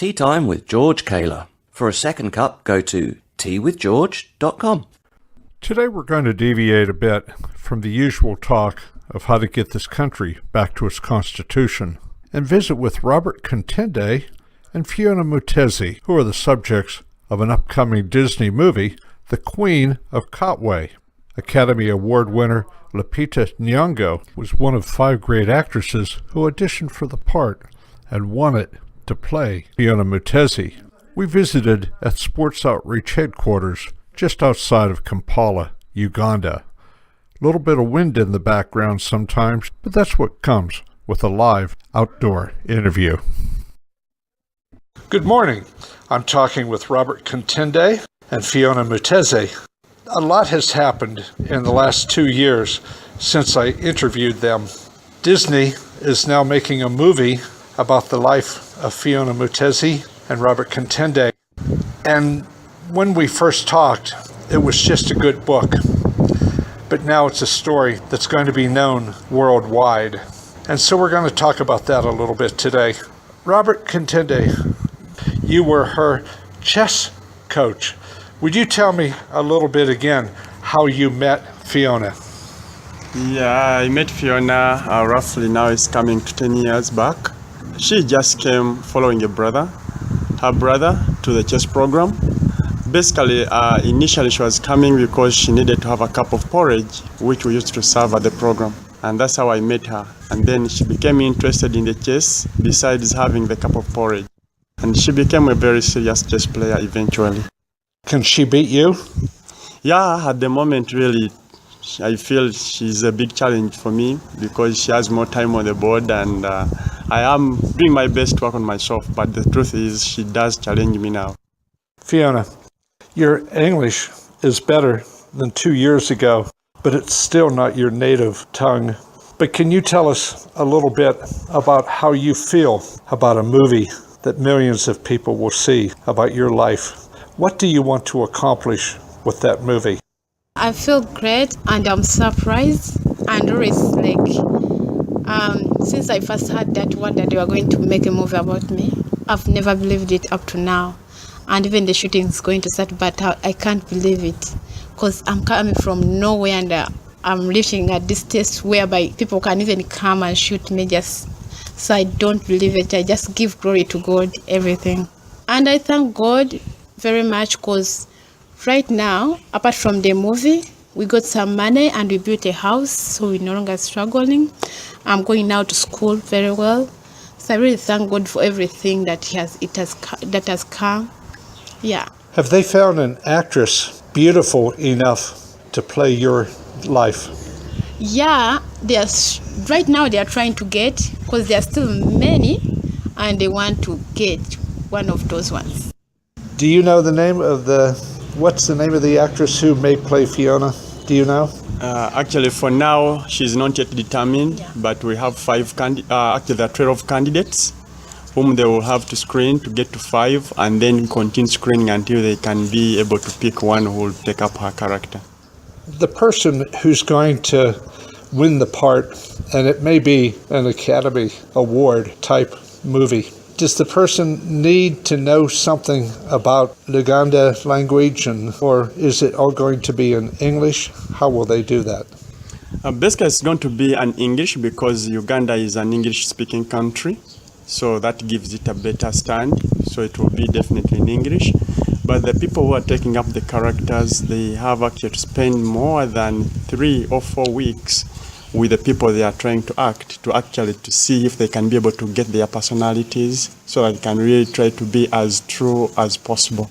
Tea Time with George Caylor. For a second cup, go to teawithgeorge.com. Today we're going to deviate a bit from the usual talk of how to get this country back to its constitution and visit with Robert Katende and Phiona Mutesi, who are the subjects of an upcoming Disney movie, The Queen of Katwes. Academy Award winner Lupita Nyong'o was one of 5 great actresses who auditioned for the part and won it to play Phiona Mutesi. We visited at Sports Outreach headquarters just outside of Kampala, Uganda. A little bit of wind in the background sometimes, but that's what comes with a live outdoor interview. Good morning. I'm talking with Robert Katende and Phiona Mutesi. A lot has happened in the last 2 years since I interviewed them. Disney is now making a movie about the life of Phiona Mutesi and Robert Katende. And when we first talked, it was just a good book. But now it's a story that's going to be known worldwide. And so we're going to talk about that a little bit today. Robert Katende, you were her chess coach. Would you tell me a little bit again how you met Phiona? Yeah, I met Phiona roughly now it's coming to 10 years back. She just came following her brother to the chess program. Basically, initially she was coming because she needed to have a cup of porridge, which we used to serve at the program. And that's how I met her. And then she became interested in the chess besides having the cup of porridge. And she became a very serious chess player eventually. Can she beat you? Yeah, at the moment, really, I feel she's a big challenge for me because she has more time on the board and I am doing my best to work on myself. But the truth is, she does challenge me now. Fiona, your English is better than 2 years ago, but it's still not your native tongue. But can you tell us a little bit about how you feel about a movie that millions of people will see about your life? What do you want to accomplish with that movie? I feel great and I'm surprised and always since I first heard that word that they were going to make a movie about me, I've never believed it up to now. And even the shooting is going to start, but I can't believe it because I'm coming from nowhere and I'm reaching at this stage whereby people can even come and shoot me so I don't believe it. I just give glory to God, everything. And I thank God very much because right now, apart from the movie, we got some money and we built a house, so we're no longer struggling. I'm going now to school very well. So I really thank God for everything that has come. Yeah. Have they found an actress beautiful enough to play your life? Yeah, right now they are trying to get, because there are still many, and they want to get one of those ones. Do you know what's the name of the actress who may play Phiona? Do you know? Actually, for now, she's not yet determined, but we have 5 actually there are 12 candidates whom they will have to screen to get to 5 and then continue screening until they can be able to pick one who will take up her character. The person who's going to win the part, and it may be an Academy Award type movie, does the person need to know something about Luganda language, or is it all going to be in English? How will they do that? Basically, it's going to be an English because Uganda is an English-speaking country. So that gives it a better stand. So it will be definitely in English. But the people who are taking up the characters, they have actually to spend more than 3 or 4 weeks with the people they are trying to act, to see if they can be able to get their personalities so that they can really try to be as true as possible.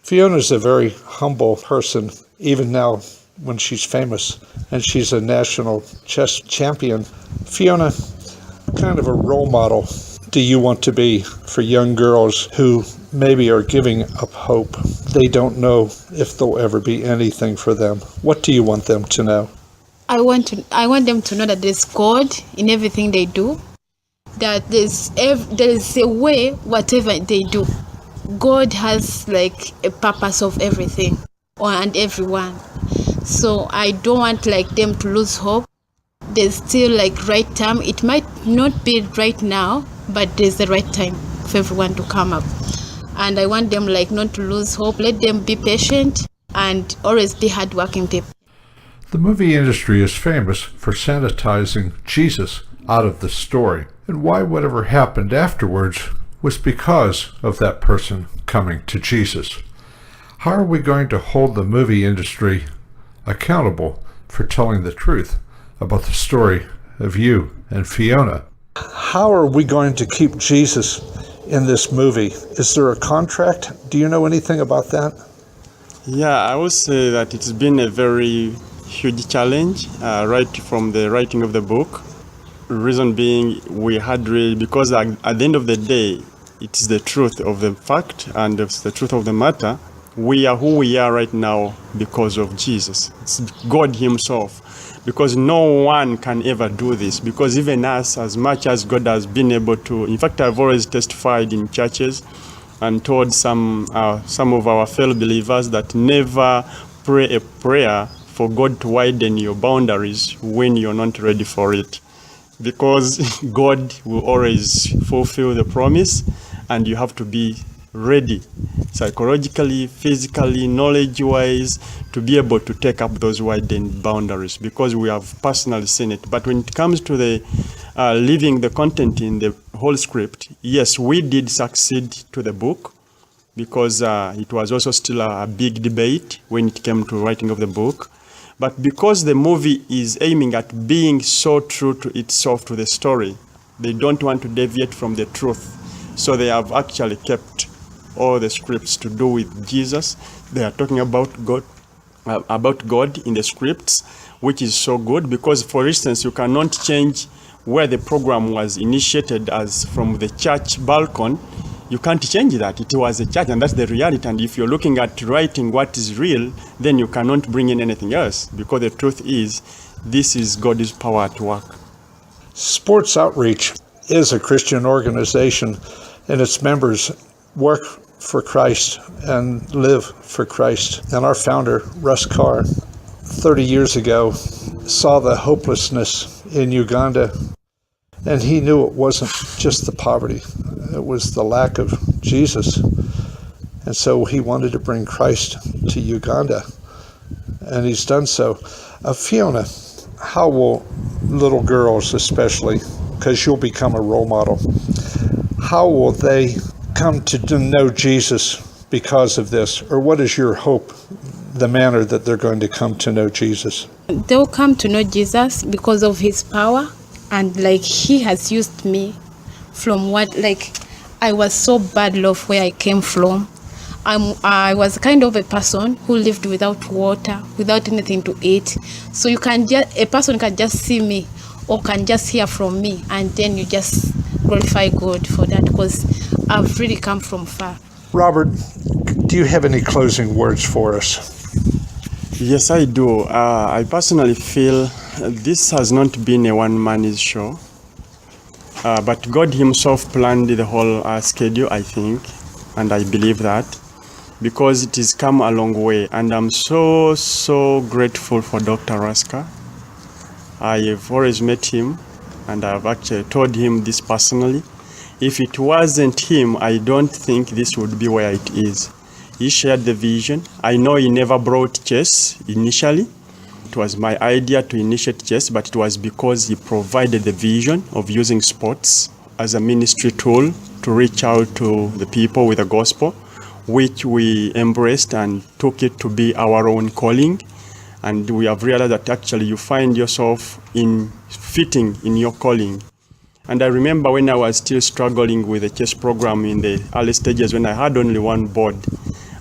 Fiona's a very humble person, even now when she's famous, and she's a national chess champion. Phiona, what kind of a role model do you want to be for young girls who maybe are giving up hope? They don't know if there'll ever be anything for them. What do you want them to know? I want them to know that there's God in everything they do, that there is a way, whatever they do, God has a purpose of everything and everyone. So I don't want them to lose hope. There's still right time. It might not be right now, but there's the right time. for everyone to come up. And I want them like not to lose hope. Let them be patient and always be hardworking people. The movie industry is famous for sanitizing Jesus out of the story, and why whatever happened afterwards was because of that person coming to Jesus. How are we going to hold the movie industry accountable for telling the truth about the story of you and Phiona? How are we going to keep Jesus in this movie? Is there a contract? Do you know anything about that? Yeah, I would say that it's been a very huge challenge right from the writing of the book. Reason being, we had really, because at the end of the day, it is the truth of the fact and it's the truth of the matter. We are who we are right now because of Jesus. It's God himself. Because no one can ever do this. Because even us, as much as God has been able to, in fact, I've always testified in churches and told some of our fellow believers that never pray a prayer for God to widen your boundaries when you're not ready for it. Because God will always fulfill the promise, and you have to be ready psychologically, physically, knowledge-wise, to be able to take up those widened boundaries, because we have personally seen it. But when it comes to the leaving the content in the whole script, yes, we did succeed to the book, because it was also still a big debate when it came to writing of the book. But because the movie is aiming at being so true to itself, to the story, they don't want to deviate from the truth. So they have actually kept all the scripts to do with Jesus. They are talking about God in the scripts, which is so good, because, for instance, you cannot change where the program was initiated as from the church balcony. You can't change that. It was a church, and that's the reality. And if you're looking at writing what is real, then you cannot bring in anything else, because the truth is, this is God's power at work. Sports Outreach is a Christian organization, and its members work for Christ and live for Christ. And our founder, Russ Carr, 30 years ago, saw the hopelessness in Uganda, and he knew it wasn't just the poverty, it was the lack of Jesus. And so he wanted to bring Christ to Uganda, and he's done so. Phiona, how will little girls especially, because you'll become a role model, how will they come to know Jesus because of this? Or what is your hope, the manner that they're going to come to know Jesus? They'll come to know Jesus because of his power, and like he has used me from what, like, I was so bad off where I came from. I was kind of a person who lived without water, without anything to eat. So a person can just see me or can just hear from me, and then you just glorify God for that, because I've really come from far. Robert, do you have any closing words for us? Yes, I do. I personally feel this has not been a one-man show, but God himself planned the whole schedule, I think, and I believe that, because it has come a long way. And I'm so grateful for Dr. Raska. I have always met him, and I've actually told him this personally. If it wasn't him, I don't think this would be where it is. He shared the vision. I know he never brought chess initially. It was my idea to initiate chess, but it was because he provided the vision of using sports as a ministry tool to reach out to the people with the gospel, which we embraced and took it to be our own calling. And we have realized that actually you find yourself in fitting in your calling. And I remember when I was still struggling with the chess program in the early stages, when I had only one board,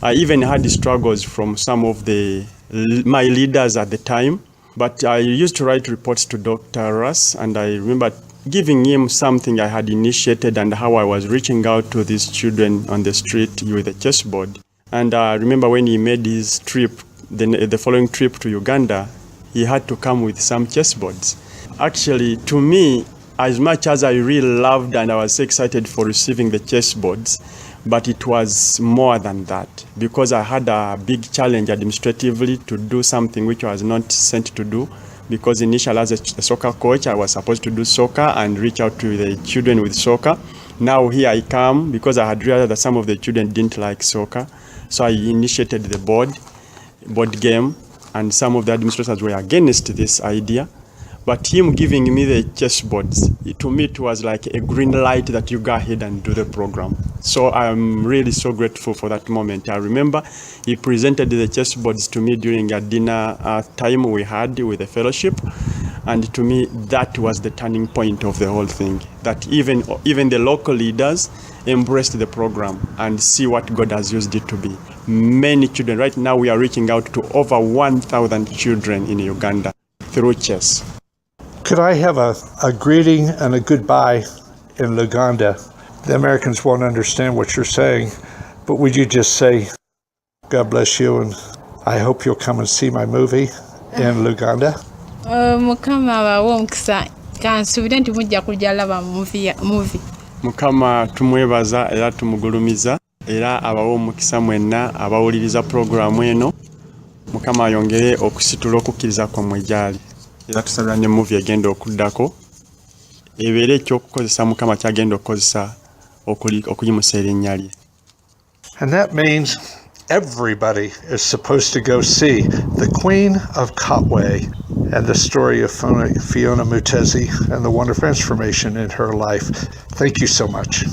I even had struggles from some of my leaders at the time. But I used to write reports to Dr. Russ, and I remember giving him something I had initiated and how I was reaching out to these children on the street with a chessboard. And I remember when he made his trip, the following trip to Uganda, he had to come with some chessboards. Actually, to me, as much as I really loved and I was so excited for receiving the chessboards, but it was more than that, because I had a big challenge administratively to do something which I was not sent to do, because initially as a soccer coach, I was supposed to do soccer and reach out to the children with soccer. Now here I come because I had realized that some of the children didn't like soccer. So I initiated the board game, and some of the administrators were against this idea. But him giving me the chessboards, to me it was like a green light that you go ahead and do the program. So I'm really so grateful for that moment. I remember he presented the chessboards to me during a dinner time we had with the fellowship. And to me, that was the turning point of the whole thing. That even the local leaders embraced the program and see what God has used it to be. Many children. Right now we are reaching out to over 1,000 children in Uganda through chess. Could I have a greeting and a goodbye in Luganda? The Americans won't understand what you're saying, but would you just say, God bless you, and I hope you'll come and see my movie in Luganda? Mukama bawe omukisa kansubire nti mujja kujja laba movie. Mukama tumwebaza era tumugulumiza era abawo omukisa mwenna abawuliriza programu eno. Mukama ayongere okusitula okukkiriza kwammwe gyali. Era tusabira ne movie egenda okuddako ebeere ekyokukozesa Mukama kyagenda okukozesa okuyimusa erinnya lye. And that means everybody is supposed to go see The Queen of Katwes and the story of Phiona Mutesi and the wonderful transformation in her life. Thank you so much.